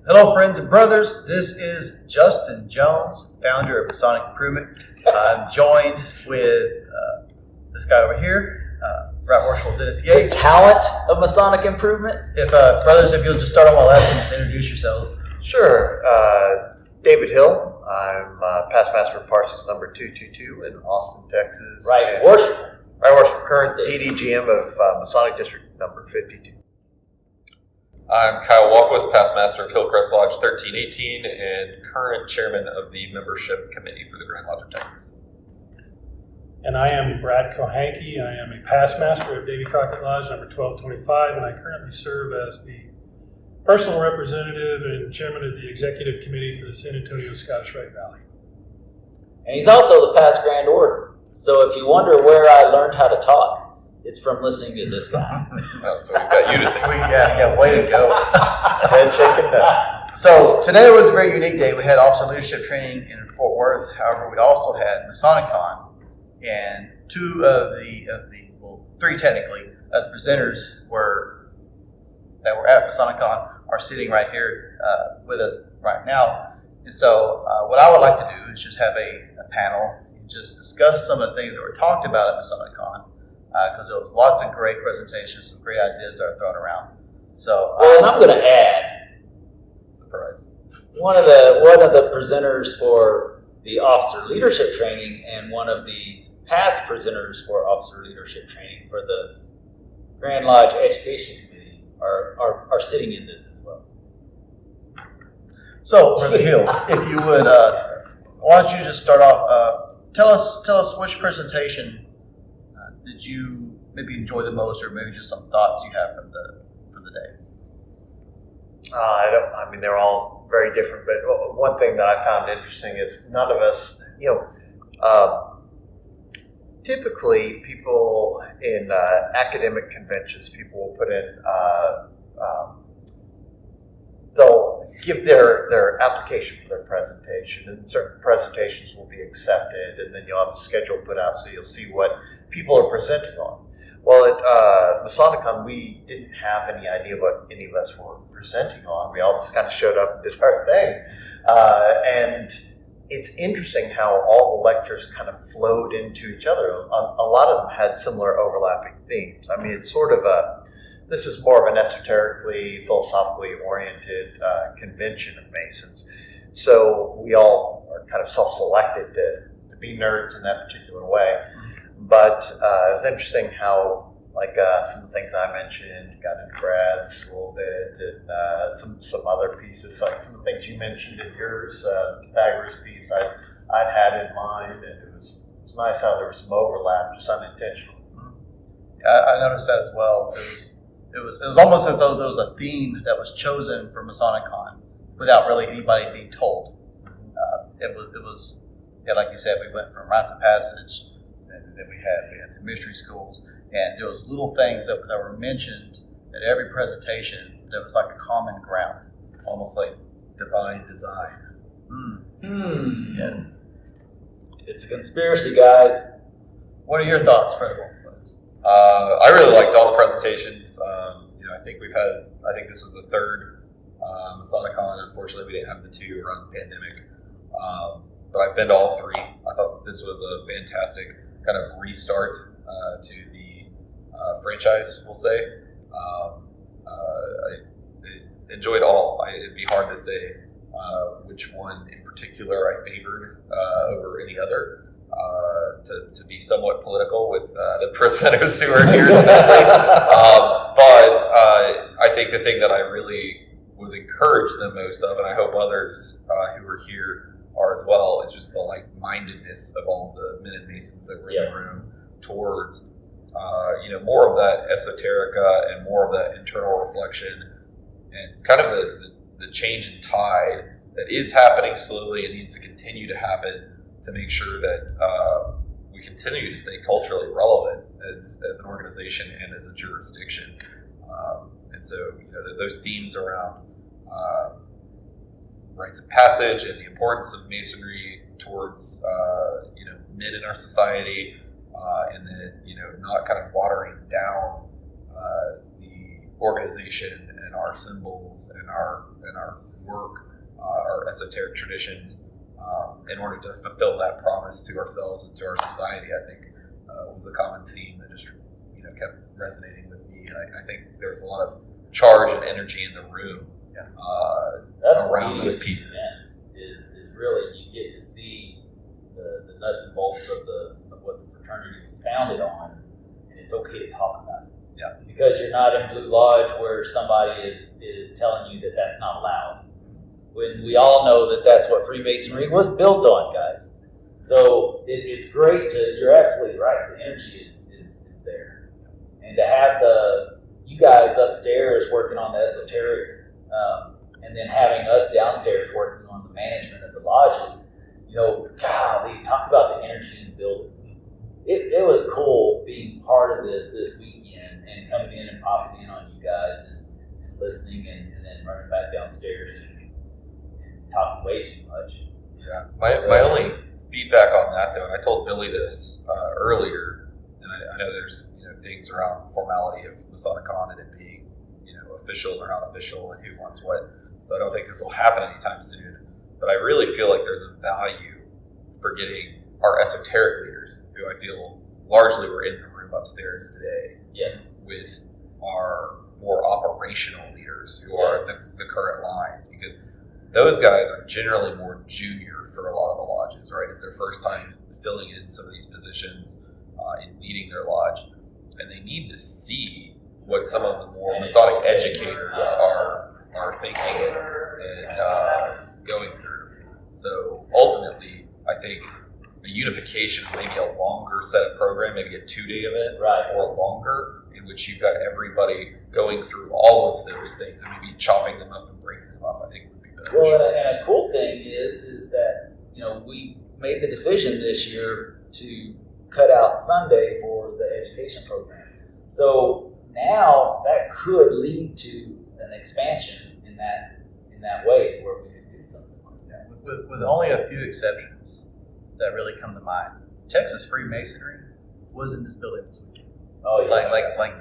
Hello, friends and brothers. This is Justin Jones, founder of Masonic Improvement. I'm joined with this guy over here, Right Marshal Dennis The Yates. talent of Masonic Improvement. If brothers, if you'll just start on my left and just introduce yourselves. Sure. David Hill. I'm past master of parses number 222 in Austin, Texas. Right Worshipful. Right Worshipful, current DDGM of Masonic District number 52. I'm Kyle Walquist, past master of Hillcrest Lodge 1318 and current chairman of the membership committee for the Grand Lodge of Texas. And I am Brad Kohanke. I am a past master of Davy Crockett Lodge number 1225, and I currently serve as the personal representative and chairman of the executive committee for the San Antonio Scottish Rite Valley. And he's also the past Grand Order. So if you wonder where I learned how to talk, it's from listening to this guy. Oh, so we've got you to thank. Yeah, way to go. Head shaking down. So today was a very unique day. We had officer leadership training in Fort Worth. However, we also had Masonicon, and three technically, the presenters that were at Masonicon are sitting right here with us right now. And so what I would like to do is just have a panel and just discuss some of the things that were talked about at Masonicon, because there was lots of great presentations, some great ideas that are thrown around. So, Well, and I'm going to add, Surprise. one of the presenters for the officer leadership training and one of the past presenters for officer leadership training for the Grand Lodge Education Committee are sitting in this as well. So, Brother Hill, if you would, why don't you just start off? Tell us which presentation did you maybe enjoy the most, or maybe just some thoughts you have from the day. I mean, they're all very different, but one thing that I found interesting is none of us, typically people in academic conventions, people will put in, they'll give their application for their presentation, and certain presentations will be accepted, and then you'll have a schedule put out so you'll see what people are presenting on. Well, at Masonicon, we didn't have any idea what any of us were presenting on. We all just kind of showed up and did our thing. And it's interesting how all the lectures kind of flowed into each other. A lot of them had similar overlapping themes. I mean, it's sort of this is more of an esoterically, philosophically oriented convention of Masons. So we all are kind of self-selected to be nerds in that particular way. But it was interesting how, some of the things I mentioned got into Brad's a little bit, and some other pieces, like some of the things you mentioned in yours, the Pythagoras piece I'd had in mind, and it was nice how there was some overlap, just unintentional. Yeah, I noticed that as well. It was almost as though there was a theme that was chosen for Masonicon without really anybody being told. It was like you said, we went from rites of passage, and then we had the mystery schools, and there was little things that were mentioned at every presentation that was like a common ground, almost like divine design. Yes. It's a conspiracy, guys. What are your thoughts, Credible? I really liked all the presentations. I think this was the third Masonicon. Unfortunately, we didn't have the two around the pandemic. But I've been to all three. I thought this was a fantastic kind of restart to the franchise, we'll say. I enjoyed all. It'd be hard to say which one in particular I favored over any other. To be somewhat political with the presenters who are here today. But I think the thing that I really was encouraged the most of, and I hope others who are here are as well, is just the like-mindedness of all the men and Masons that were in the room towards more of that esoterica and more of that internal reflection and kind of the change in tide that is happening slowly and needs to continue to happen to make sure that we continue to stay culturally relevant as an organization and as a jurisdiction. And so those themes around rites of passage and the importance of Masonry towards men in our society, and then not kind of watering down the organization and our symbols and our work our esoteric traditions in order to fulfill that promise to ourselves and to our society. I think was the common theme that just kept resonating with me. And I think there was a lot of charge and energy in the room That's around the those beauty of pieces. events, is really you get to see the nuts and bolts of what the fraternity was founded on, and it's okay to talk about it. Yeah. Because you're not in Blue Lodge where somebody is telling you that that's not allowed. When we all know that that's what Freemasonry was built on, guys. So it's great you're absolutely right. The energy is there. And to have you guys upstairs working on the esoteric, and then having us downstairs working on the management of the lodges, golly, talk about the energy in the building. It was cool being part of this weekend and coming in and popping in on you guys and listening and then running back downstairs and talking way too much. Yeah, my only feedback on that though, and I told Billy this earlier, and I know there's things around formality of Masonicon and it being official or not official and who wants what. So I don't think this will happen anytime soon. But I really feel like there's a value for getting our esoteric leaders, who I feel largely were in the room upstairs today, Yes. with our more operational leaders who are the current lines, because those guys are generally more junior for a lot of the lodges, right? It's their first time filling in some of these positions in leading their lodge, and they need to see what some of the more Masonic educators are thinking and going through. So ultimately, I think a unification of maybe a longer set of program, maybe a 2-day event, Right. or longer, in which you've got everybody going through all of those things and maybe chopping them up and breaking them up, I think would be beneficial. Well, and a cool thing is that we made the decision this year to cut out Sunday for the education program. So now that could lead to an expansion in that way where we could do something like that. With only a few exceptions that really come to mind. Texas Freemasonry was in this building this weekend. Oh yeah. Like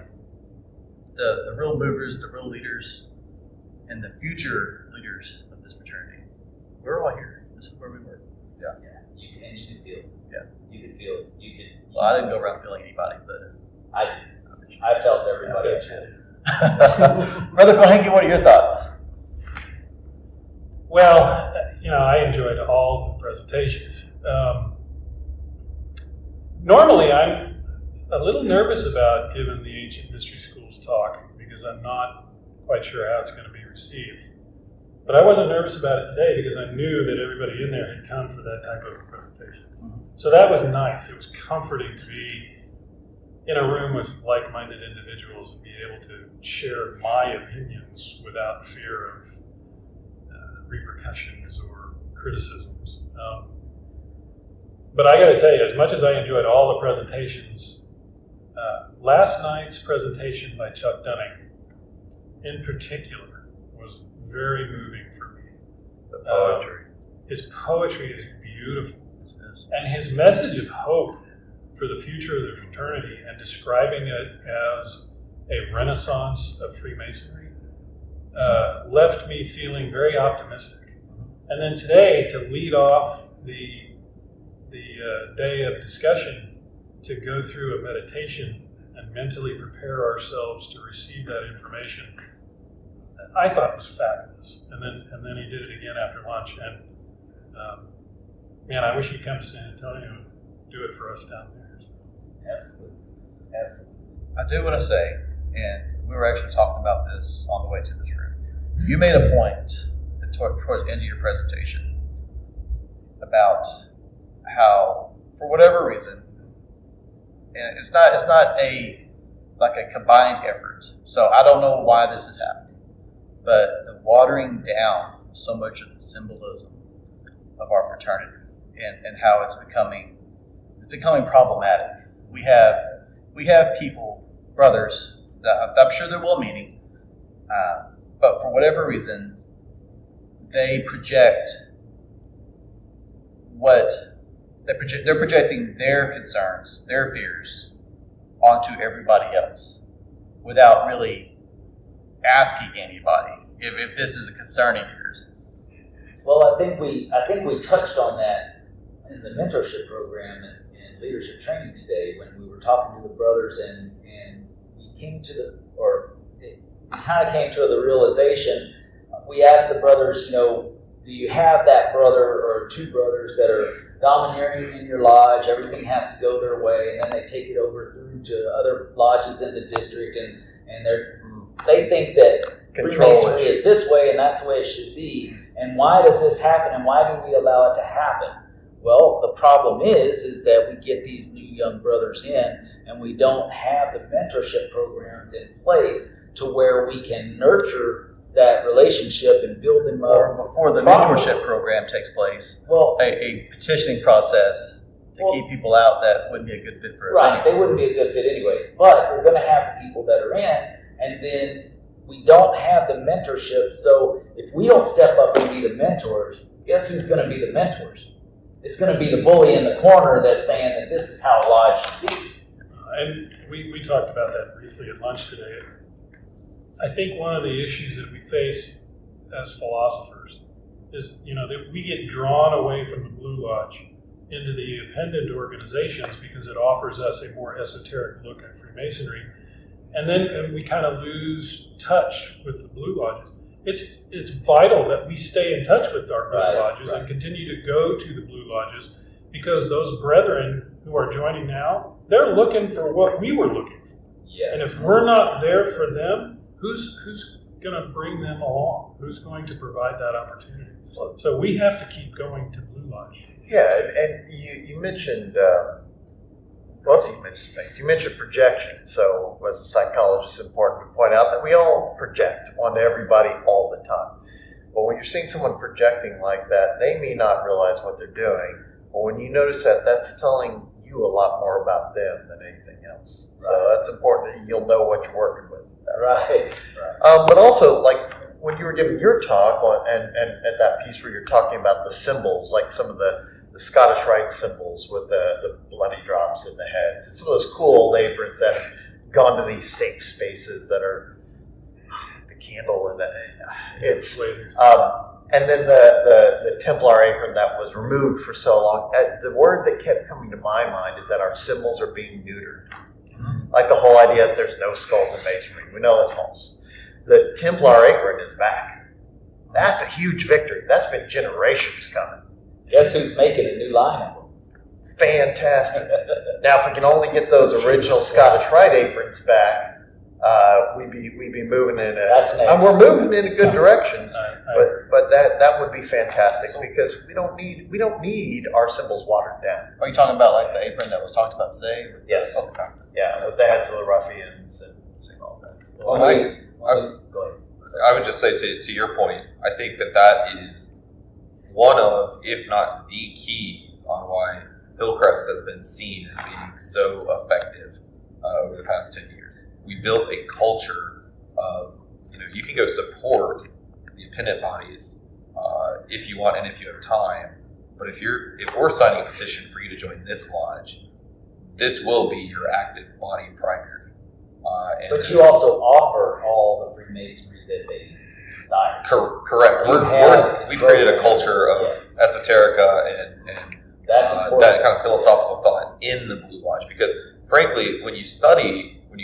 the real movers, the real leaders, and the future leaders of this fraternity. We're all here. This is where we were. Yeah. You could feel it. Yeah. You could feel it. Well, I didn't go around feeling anybody, but I felt everybody. Brother Kohenke, what are your thoughts? Well, I enjoyed all the presentations. Normally, I'm a little nervous about giving the Ancient Mystery Schools talk because I'm not quite sure how it's going to be received. But I wasn't nervous about it today because I knew that everybody in there had come for that type of presentation. So that was nice. It was comforting to be in a room with like-minded individuals and be able to share my opinions without fear of repercussions or criticisms. But I got to tell you, as much as I enjoyed all the presentations, last night's presentation by Chuck Dunning, in particular, was very moving for me. The poetry. His poetry is beautiful, and his message of hope for the future of the fraternity and describing it as a renaissance of Freemasonry left me feeling very optimistic. And then today, to lead off the day of discussion, to go through a meditation and mentally prepare ourselves to receive that information, I thought was fabulous. And then he did it again after lunch. And man, I wish he'd come to San Antonio and do it for us down there. Absolutely. I do want to say, and we were actually talking about this on the way to this room. You made a point toward the end of your presentation about how, for whatever reason, and it's not a combined effort. So I don't know why this is happening, but the watering down so much of the symbolism of our fraternity and how it's becoming problematic. We have people, brothers, that I'm sure they're well meaning, but for whatever reason, they project they're projecting their concerns, their fears onto everybody else without really asking anybody if this is a concern of yours. Well, I think we touched on that in the mentorship program and leadership training today when we were talking to the brothers, and we came to it kind of came to the realization. We asked the brothers, do you have that brother or two brothers that are domineering in your lodge? Everything has to go their way, and then they take it over through to other lodges in the district, and they think that Freemasonry is this way and that's the way it should be. And why does this happen, and why do we allow it to happen? Well, the problem is that we get these new young brothers in, and we don't have the mentorship programs in place to where we can nurture that relationship and build them Or up. before the properly. mentorship program takes place, Well, a petitioning process to keep people out that wouldn't be a good fit for us. right, anyway. they wouldn't be a good fit anyways. But we're going to have the people that are in, and then we don't have the mentorship. So if we don't step up and be the mentors, guess who's going to be the mentors? It's going to be the bully in the corner that's saying that this is how a lodge should be. And we talked about that briefly at lunch today. I think one of the issues that we face as philosophers is, that we get drawn away from the Blue Lodge into the independent organizations because it offers us a more esoteric look at Freemasonry. And then we kind of lose touch with the Blue Lodges. It's vital that we stay in touch with our Blue Lodges and continue to go to the Blue Lodges, because those brethren who are joining now, they're looking for what we were looking for. Yes. And if we're not there for them, who's going to bring them along? Who's going to provide that opportunity? So we have to keep going to Blue Lodge. Yeah, and you mentioned, both of you mentioned things. You mentioned projection. So as a psychologist, it's important to point out that we all project onto everybody all the time. But when you're seeing someone projecting like that, they may not realize what they're doing. But when you notice that, that's telling you a lot more about them than anything else. Right. So that's important that you'll know what you're working with. Right. But also, like when you were giving your talk and at that piece where you're talking about the symbols, like some of the Scottish Rite symbols with the bloody drops in the heads, and some of those cool old aprons that have gone to these safe spaces that are the candle and it's and then the Templar apron that was removed for so long. The word that kept coming to my mind is that our symbols are being neutered. Like the whole idea that there's no skulls in Masonry. We know that's false. The Templar apron is back. That's a huge victory. That's been generations coming. Guess who's making a new line of them? Fantastic. Now, if we can only get those original Scottish Rite aprons back, we'd be moving in and we're moving in a good direction. But that would be fantastic, because we don't need our symbols watered down. Are you talking about like the apron that was talked about today? Yes. Okay. Yeah, with the heads of the ruffians and all that. Well, Go ahead. I would just say to your point, I think that is one of, if not the keys on why Hillcrest has been seen as being so effective over the past 10 years. We built a culture of, you can go support the appendant bodies if you want and if you have time, but if we're signing a petition for you to join this lodge, this will be your active body primary. But you also offer all the Freemasonry that they desire. Correct. We've created a culture of esoterica and that's that kind of philosophical thought in the Blue Lodge, because frankly, when you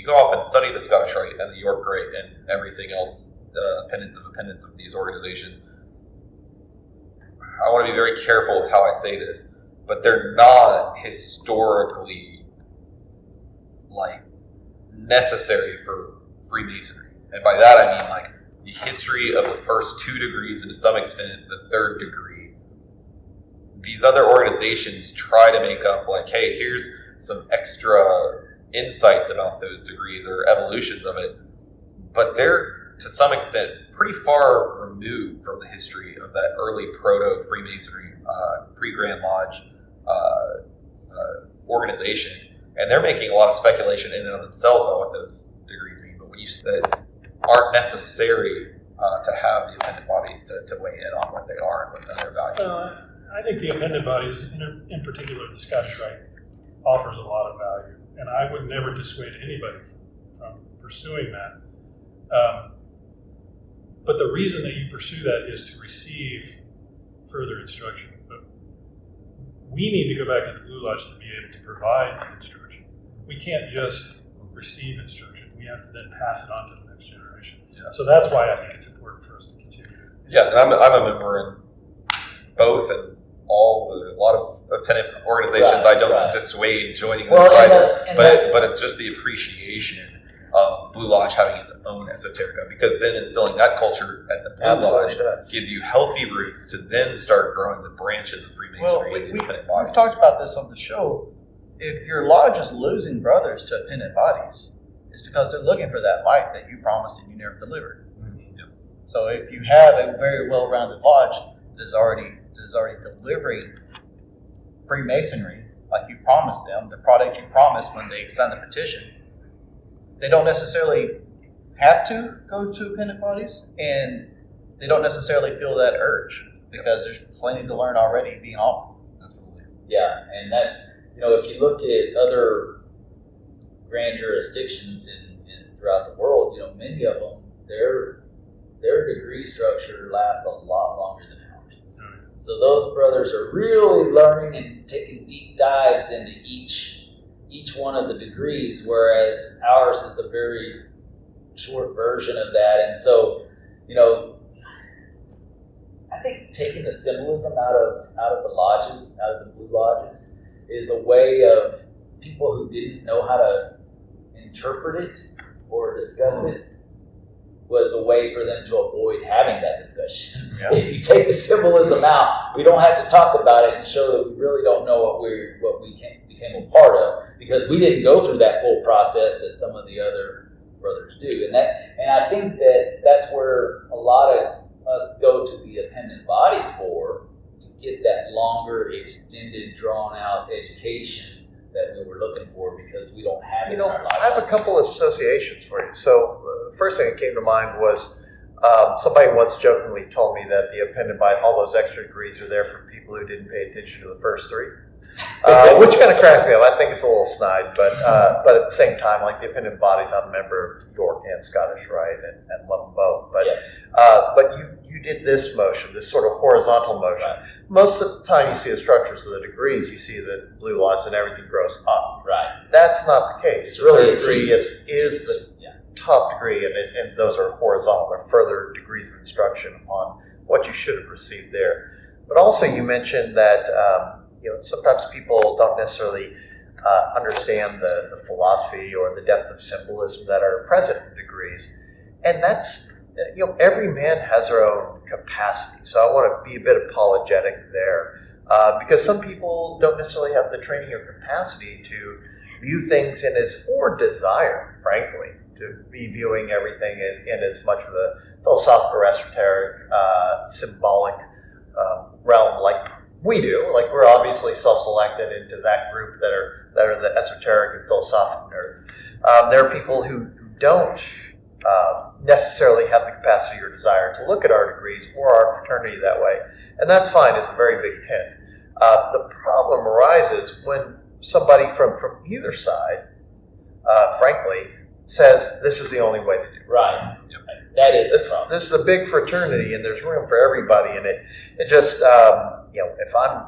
go off and study the Scottish Rite and the York Rite and everything else, appendants of these organizations, I want to be very careful with how I say this, but they're not historically necessary for Freemasonry. And by that I mean the history of the first 2 degrees, and to some extent the 3rd degree. These other organizations try to make up hey, here's some extra insights about those degrees or evolutions of it, but they're to some extent pretty far removed from the history of that early proto-Freemasonry, pre-Grand Lodge organization. And they're making a lot of speculation in and of themselves about what those degrees mean. But when you say that aren't necessary to have the appendant bodies to weigh in on what they are and what their value. I think the appendant bodies, in particular the Scottish Rite, offers a lot of value, and I would never dissuade anybody from pursuing that. But the reason that you pursue that is to receive further instruction. But we need to go back to the Blue Lodge to be able to provide the instruction. We can't just receive instruction. We have to then pass it on to the next generation. Yeah. So that's why I think it's important for us to continue. Yeah, and I'm a member in both and a lot of pennant organizations. Right, I don't right. dissuade joining them Well, either, and but it's just the appreciation of Blue Lodge having its own esoterica, because then instilling that culture at the Blue Absolutely Lodge does. gives you healthy roots to then start growing the branches of Freemasonry Well, and we've pennant bodies. talked about this on the show. If your lodge is losing brothers to appendant bodies, it's because they're looking for that light that you promised and you never delivered. Yeah. So if you have a very well-rounded lodge that is already delivering Freemasonry like you promised them, the product you promised when they signed the petition, they don't necessarily have to go to appendant bodies, and they don't necessarily feel that urge because there's plenty to learn already being offered. Absolutely. Yeah, and that's, if you look at other grand jurisdictions in throughout the world, many of them, their degree structure lasts a lot longer than ours. So those brothers are really learning and taking deep dives into each one of the degrees, whereas ours is a very short version of that. And so, I think taking the symbolism out of the lodges, out of the Blue Lodges, is a way of people who didn't know how to interpret it or discuss it, was a way for them to avoid having that discussion. Yeah. If you take the symbolism out, we don't have to talk about it and show that we really don't know what we became a part of, because we didn't go through that full process that some of the other brothers do. And I think that's where a lot of us go to the appendant bodies to get that longer, extended, drawn out education that we were looking for, because we don't have it in our life. I have a couple of associations for you. So, first thing that came to mind was somebody once jokingly told me that the appendant body, all those extra degrees are there for people who didn't pay attention to the first three, which kind of cracks me up. I think it's a little snide, but at the same time, like the appendant bodies, I'm a member of York and Scottish Rite and love them both. But Yes. But you did this motion, this sort of horizontal motion. Right. Most of the time you see the structures of the degrees, you see the Blue Lodge and everything grows up. Right. That's not the case. It's really The a degree T. is the top degree, and those are horizontal. They're further degrees of instruction upon what you should have received there. But also you mentioned that sometimes people don't necessarily understand the philosophy or the depth of symbolism that are present in degrees. And that's, every man has their own capacity. So I want to be a bit apologetic there, because some people don't necessarily have the training or capacity to view things or desire, frankly, to be viewing everything in as much of a philosophical or esoteric, symbolic realm like we do. Like, we're obviously self-selected into that group that are the esoteric and philosophical nerds. There are people who don't necessarily have the capacity or desire to look at our degrees or our fraternity that way, and that's fine. It's a very big tent. The problem arises when somebody from either side, frankly, says this is the only way to do it. Right. That is the problem. This is a big fraternity, and there's room for everybody in it. It just, if I'm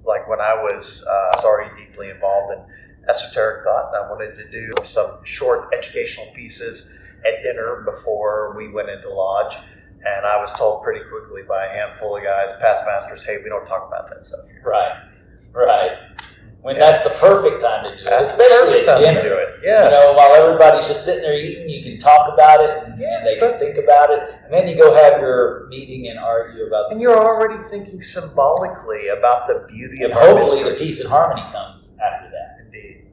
like when I was already deeply involved in esoteric thought, and I wanted to do some short educational pieces at dinner before we went into lodge, and I was told pretty quickly by a handful of guys, past masters, hey, we don't talk about that stuff here. Right. When that's the perfect time to do it, That's the especially perfect at time to dinner. do it. Yeah. While everybody's just sitting there eating, you can talk about it and they can think about it, and then you go have your meeting and argue about. And you're already thinking symbolically about the beauty and of our hopefully the mystery. peace and harmony comes after that. Indeed.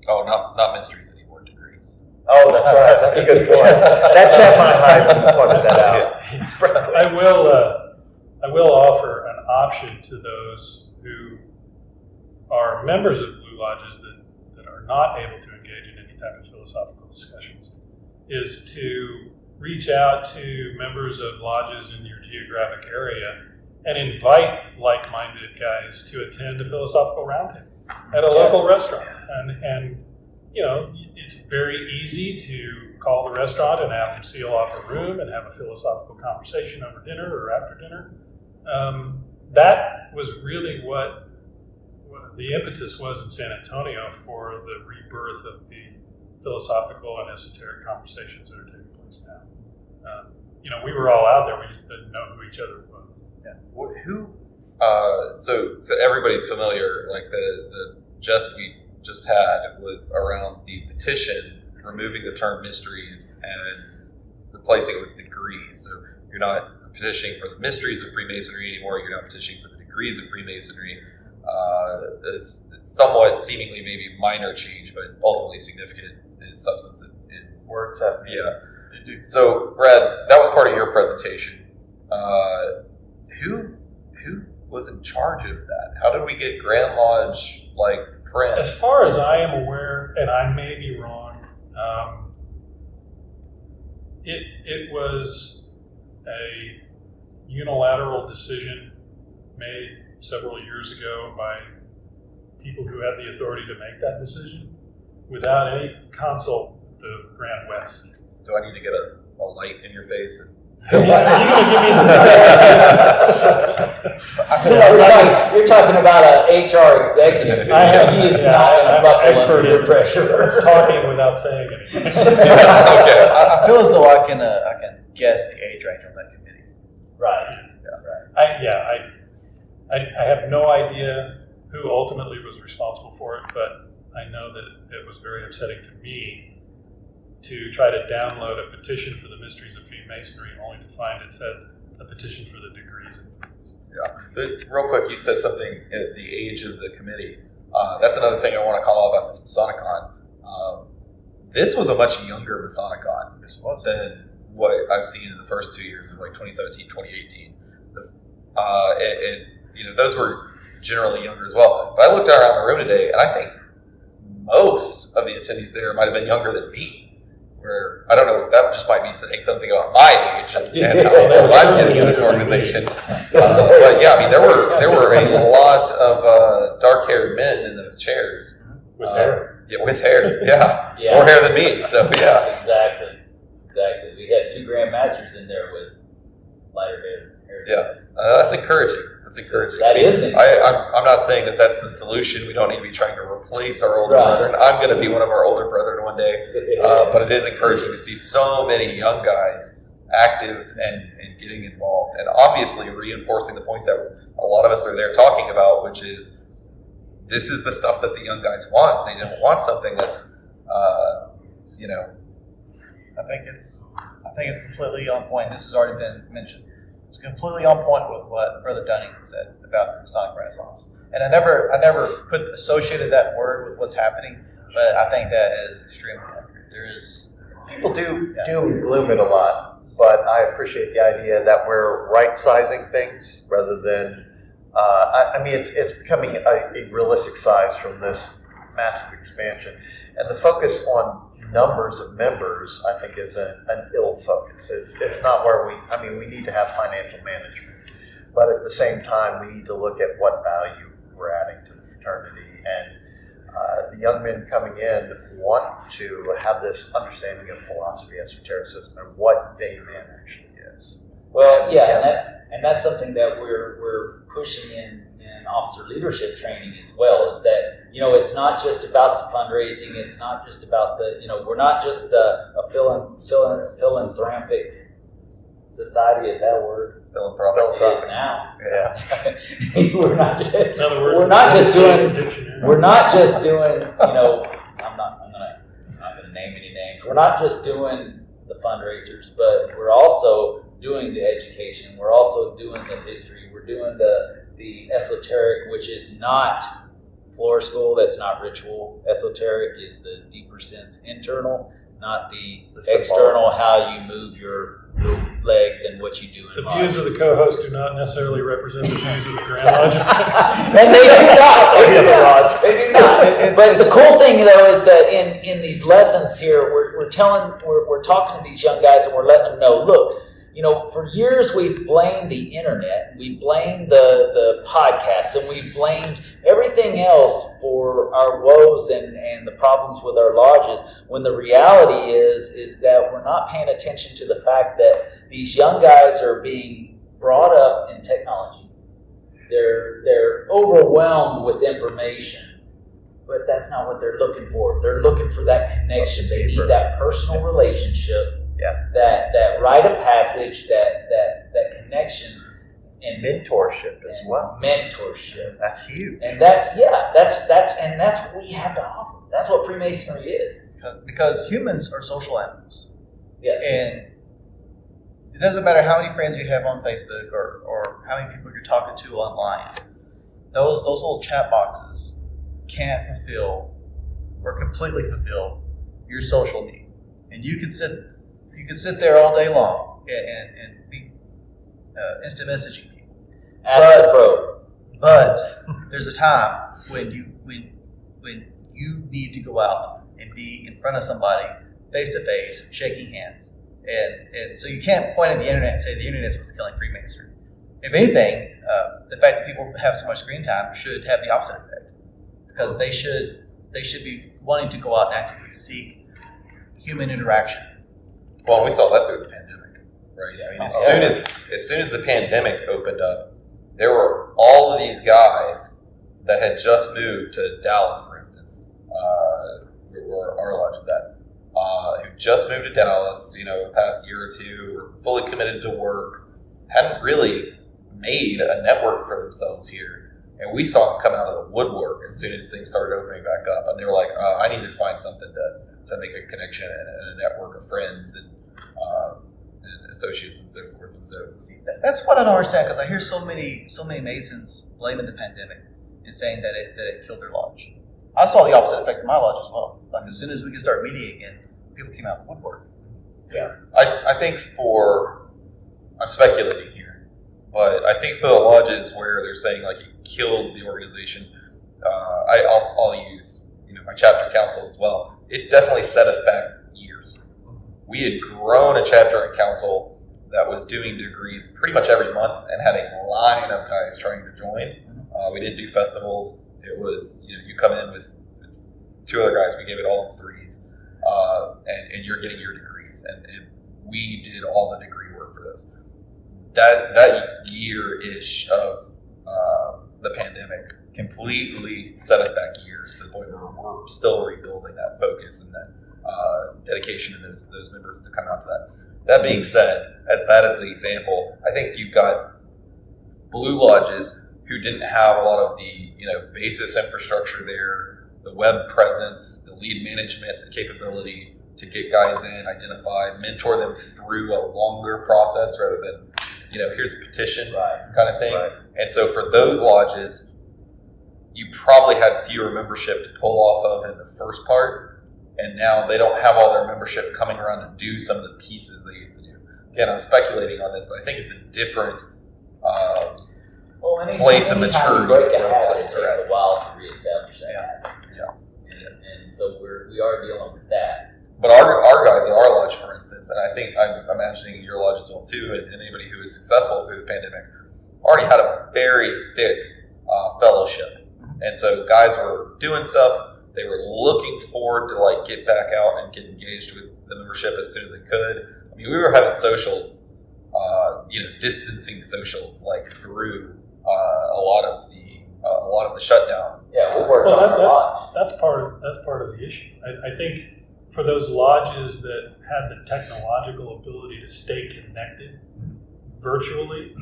Oh, not mysteries anymore, degrees. Oh, that's right. That's a good point. That chat my hide when you pointed that out. Frankly. I will offer an option to those who are members of Blue Lodges that are not able to engage in any type of philosophical discussions, is to reach out to members of lodges in your geographic area and invite like-minded guys to attend a philosophical roundtable at a local restaurant. And it's very easy to call the restaurant and have them seal off a room and have a philosophical conversation over dinner or after dinner. that was really what the impetus was in San Antonio for the rebirth of the philosophical and esoteric conversations that are taking place now. We were all out there, we just didn't know who each other was. Who? So everybody's familiar. Like the jest we just had was around the petition, removing the term mysteries and replacing it with degrees. So you're not petitioning for the mysteries of Freemasonry anymore. You're not petitioning for the degrees of Freemasonry. It's somewhat seemingly maybe minor change, but ultimately significant in substance. In Words have meaning. Yeah. So, Brad, that was part of your presentation. Who was in charge of that? How did we get Grand Lodge print? As far as I am aware, and I may be wrong, it was a unilateral decision made several years ago by people who had the authority to make that decision without any consult with the Grand West. Do I need to get a light in your face? You're going to give me You're talking about an HR executive. He is not going to buckle expert under pressure. talking without saying anything. Okay. I feel as though I can guess the age range on that committee. Right. I have no idea who ultimately was responsible for it, but I know that it was very upsetting to me to try to download a petition for the mysteries of Freemasonry only to find it said a petition for the degrees. Yeah. But real quick, you said something at the age of the committee. That's another thing I want to call out about this Masonicon. This was a much younger Masonicon than what I've seen in the first 2 years of 2017, 2018. Those were generally younger as well. But I looked around the room today, and I think most of the attendees there might have been younger than me. Where I don't know, that just might be saying something about my age and how old I'm getting in this organization. But yeah, I mean, there were a lot of dark-haired men in those chairs With hair. Yeah, with hair. Yeah, more hair than me. So yeah, Exactly. We had 2 Grand Masters in there with lighter hair. yeah, that's encouraging. That is encouraging. I'm not saying that that's the solution. We don't need to be trying to replace our older Right. brethren. I'm going to be one of our older brethren one day. But it is encouraging to see so many young guys active and getting involved, and obviously reinforcing the point that a lot of us are there talking about, which is this is the stuff that the young guys want. They don't want something that's, I think it's completely on point. This has already been mentioned. It's completely on point with what Brother Dunning said about the Masonic Renaissance. And I never associated that word with what's happening, but I think that is extremely accurate. People do doom and gloom it a lot, but I appreciate the idea that we're right-sizing things rather than, it's becoming a realistic size from this massive expansion. And the focus on numbers of members, I think, is an ill focus. It's not where we need to have financial management, but at the same time, we need to look at what value we're adding to the fraternity. And the young men coming in want to have this understanding of philosophy, esotericism, and what day man actually is. Well, yeah, and that's something that we're pushing in officer leadership training as well. Is that it's not just about the fundraising. It's not just about we're not just a philanthropic society. Is that a word? philanthropic. It is now. Yeah. We're not just. In other words, We're not just doing. dictionary. We're not just doing. I'm not gonna name any names. We're not just doing the fundraisers, but we're also doing the education. We're also doing the history. We're doing the esoteric, which is not floor school. That's not ritual. Esoteric is the deeper sense internal, not the external, how you move your legs and what you do in The life. views of the co-host do not necessarily represent the views of the Grand Lodge. And they do not. They do not. But the cool thing, though, is that in these lessons here, we're talking to these young guys and we're letting them know, look, for years we've blamed the internet, we blamed the podcasts, and we blamed everything else for our woes and the problems with our lodges, when the reality is that we're not paying attention to the fact that these young guys are being brought up in technology. they're overwhelmed with information, but that's not what they're looking for. They're looking for that connection. They need that personal relationship, that rite of passage, that connection, and mentorship as well. Mentorship. That's huge. And that's what we have to offer. That's what Freemasonry is. Because humans are social animals. Yes. And it doesn't matter how many friends you have on Facebook or how many people you're talking to online. Those little chat boxes can't fulfill or completely fulfill your social need. And you can sit there all day long and be instant messaging people. Ask the pro. But there's a time when you need to go out and be in front of somebody face to face, shaking hands. And so you can't point at the internet and say the internet's what's killing Freemasonry. If anything, the fact that people have so much screen time should have the opposite effect, because they should be wanting to go out and actively seek human interaction. Well, we saw that through the pandemic, right? I mean, as soon as the pandemic opened up, there were all of these guys that had just moved to Dallas, for instance, where our lodge is at, who just moved to Dallas, the past year or two, were fully committed to work, hadn't really made a network for themselves here. And we saw them come out of the woodwork as soon as things started opening back up. And they were like, I need to find something to make a connection and a network of friends and associates and so forth. And so that's what I don't understand, because I hear so many Masons blaming the pandemic and saying that it killed their lodge. I saw the opposite effect in my lodge as well. Like, as soon as we could start meeting again, people came out of the woodwork. Yeah. I think I'm speculating here, but I think for the lodges where they're saying like it killed the organization, I'll use my chapter council as well. It definitely set us back years. We had grown a chapter and council that was doing degrees pretty much every month and had a line of guys trying to join. We didn't do festivals. It was, you come in with two other guys, we gave it all in threes, and you're getting your degrees. And we did all the degree work for those. That year-ish of the pandemic completely set us back years to the point where we're still rebuilding that focus and that dedication to those members to come out to that. That being said, as the example, I think you've got blue lodges who didn't have a lot of the basis infrastructure there, the web presence, the lead management, the capability to get guys in, identify, mentor them through a longer process rather than here's a petition kind of thing. Right. And so for those lodges, you probably had fewer membership to pull off of in the first part, and now they don't have all their membership coming around to do some of the pieces they used to do. Again, I'm speculating on this, but I think it's a different place of maturity. You break a habit, it takes a while to reestablish that habit. Yeah. And so we are dealing with that. But our guys at our lodge, for instance, and I think I'm imagining your lodge as well too, and anybody who is successful through the pandemic, already had a very thick fellowship. And so guys were doing stuff. They were looking forward to get back out and get engaged with the membership as soon as they could. I mean, we were having socials, distancing socials through a lot of the shutdown. Yeah, we're working on a lot. That's part of the issue. I think for those lodges that had the technological ability to stay connected virtually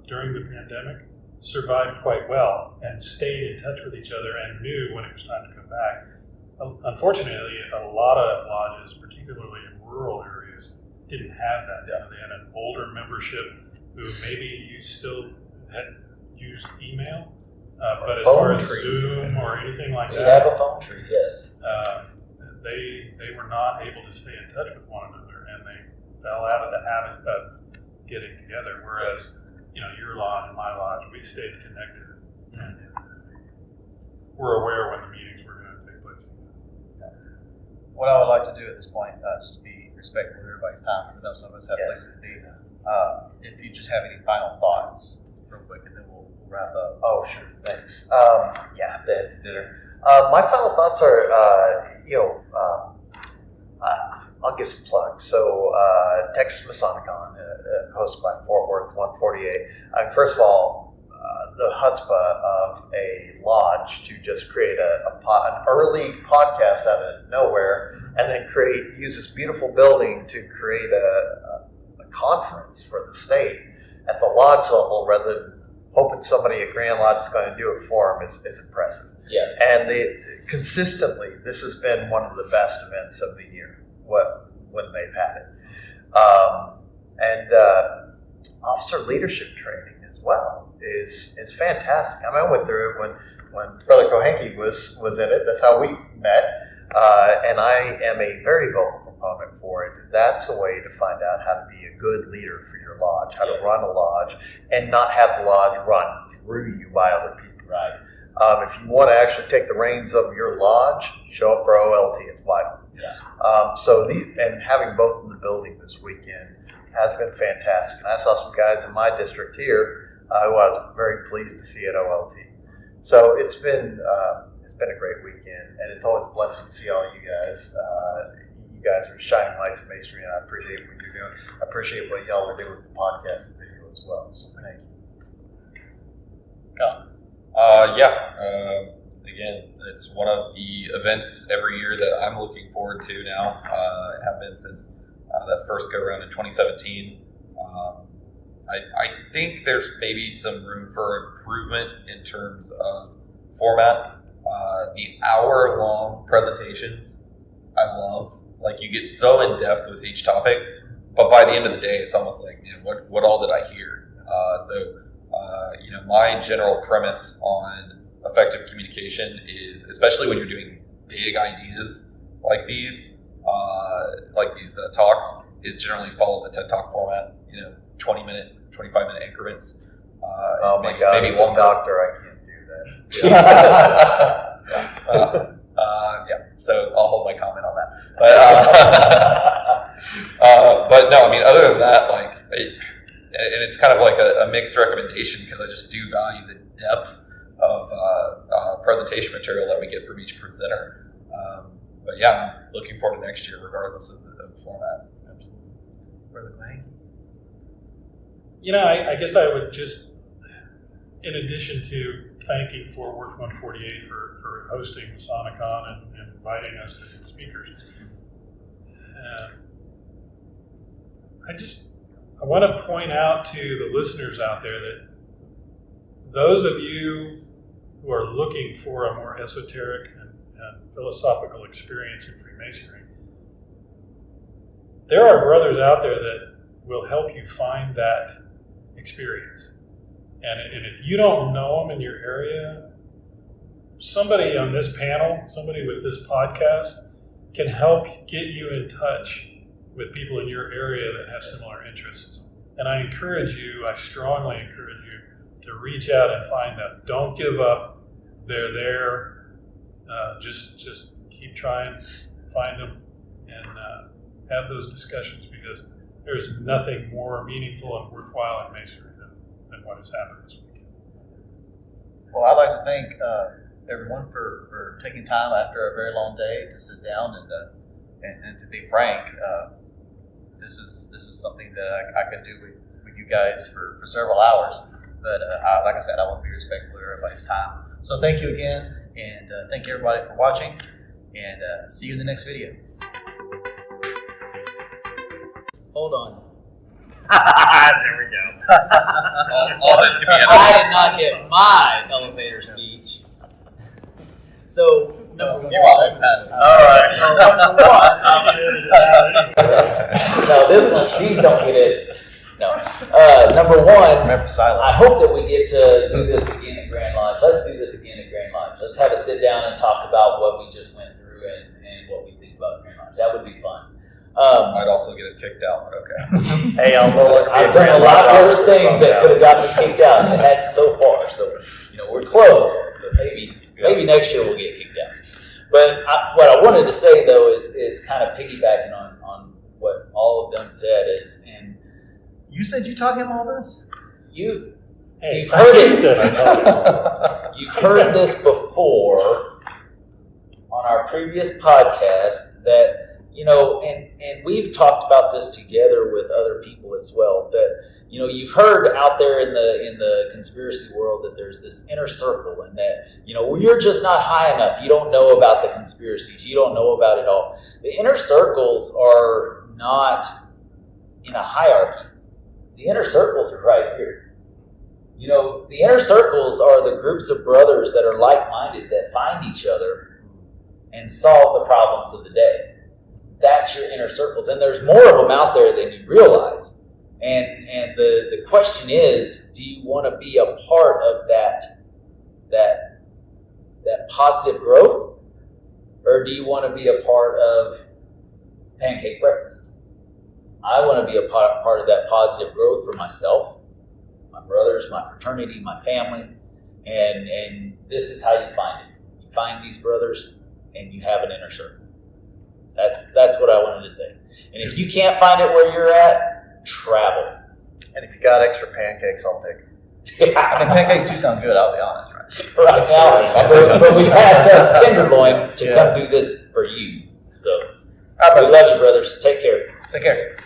during the pandemic, survived quite well and stayed in touch with each other and knew when it was time to come back. Unfortunately, a lot of lodges, particularly in rural areas, didn't have that. They had an older membership who maybe you still had used email, but as far as Zoom or anything like that, we have a phone tree, yes. They were not able to stay in touch with one another, and they fell out of the habit of getting together. Whereas, your lodge and my lodge, we stayed connected, and we're aware when the meetings were going to take place. What I would like to do at this point, just to be respectful of everybody's time, because I know some of us have places to be, if you just have any final thoughts, real quick, and then we'll wrap up. Oh, sure, thanks. Dinner. My final thoughts are, I'll give some plugs. So, Texas Masonicon, hosted by Fort Worth 148. First of all, the chutzpah of a lodge to just create an early podcast out of nowhere, and then use this beautiful building to create a conference for the state at the lodge level, rather than hoping somebody at Grand Lodge is going to do it for them, is impressive. Yes. And consistently, this has been one of the best events of the year when they've had it. Officer leadership training as well is fantastic. I mean, I went through it when Brother Kohenke was in it. That's how we met. And I am a very vocal proponent for it. That's a way to find out how to be a good leader for your lodge, how to run a lodge, and not have the lodge run through you by other people. Right. If you want to actually take the reins of your lodge, show up for OLT. It's vital. Yeah. And having both in the building this weekend has been fantastic. And I saw some guys in my district here who I was very pleased to see at OLT. So it's been a great weekend, and it's always a blessing to see all you guys. You guys are shining lights in masonry, and I appreciate what you're doing. I appreciate what y'all are doing with the podcast and video as well. So thank you. Again, it's one of the events every year that I'm looking forward to now. I have been since that first go around in 2017. I think there's maybe some room for improvement in terms of format. The hour-long presentations, I love. Like, you get so in depth with each topic, but by the end of the day, it's almost like, man, what all did I hear? My general premise on effective communication is, especially when you're doing big ideas like these talks, is generally follow the TED Talk format. 20-minute, 25-minute increments. Oh my God! Maybe as a longer. doctor, I can't do that. So I'll hold my comment on that. But no, I mean, other than that, and it's kind of like a mixed recommendation, because I just do value the depth of presentation material that we get from each presenter. But yeah, I'm looking forward to next year, regardless of the format. Brother Wayne? I guess I would just, in addition to thanking Fort Worth 148 for hosting Masonicon and inviting us to be speakers, I want to point out to the listeners out there that those of you who are looking for a more esoteric and philosophical experience in Freemasonry, there are brothers out there that will help you find that experience. And if you don't know them in your area, somebody on this panel, somebody with this podcast, can help get you in touch with people in your area that have similar interests. And I strongly encourage you to reach out and find them. Don't give up. They're there. Just keep trying, find them, and have those discussions, because there is nothing more meaningful and worthwhile in Masonry than what has happened this weekend. Well, I'd like to thank everyone for taking time after a very long day to sit down and to be frank. This is something that I could do with you guys for several hours. But like I said, I want to be respectful of everybody's time. So thank you again, and thank you everybody for watching, and see you in the next video. Hold on. There we go. All this can be I did not get my elevator speech. So, number one. All right. No, this one, these don't get it. No. Number one, Remember silence. I hope that we get to do this again at Grand Lodge. Let's do this again at Grand Lodge. Let's have a sit down and talk about what we just went through and what we think about Grand Lodge. That would be fun. Might also get us kicked out, but okay. Hey, I'll no longer be I've done a lot worse things that could have gotten me kicked out, and it hadn't so far. So, we're close. But maybe next year we'll get kicked out. But what I wanted to say, though, is kind of piggybacking on what all of them said is, and You said you taught him all this? you've heard it. You've heard this before on our previous podcast that, and we've talked about this together with other people as well, that, you've heard out there in the conspiracy world that there's this inner circle, and that you're just not high enough. You don't know about the conspiracies. You don't know about it all. The inner circles are not in a hierarchy. The inner circles are right here. The inner circles are the groups of brothers that are like-minded, that find each other and solve the problems of the day. That's your inner circles, and there's more of them out there than you realize. And the question is, do you want to be a part of that positive growth, or do you want to be a part of pancake breakfast? I want to be a part of that positive growth for myself, my brothers, my fraternity, my family, and this is how you find it. You find these brothers, and you have an inner circle. That's what I wanted to say. And if you can't find it where you're at, travel. And if you got extra pancakes, I'll take them. I mean, pancakes do sound good, I'll be honest, right? Right now, but we passed our tenderloin to come do this for you. So we love you, brothers. Take care. Take care.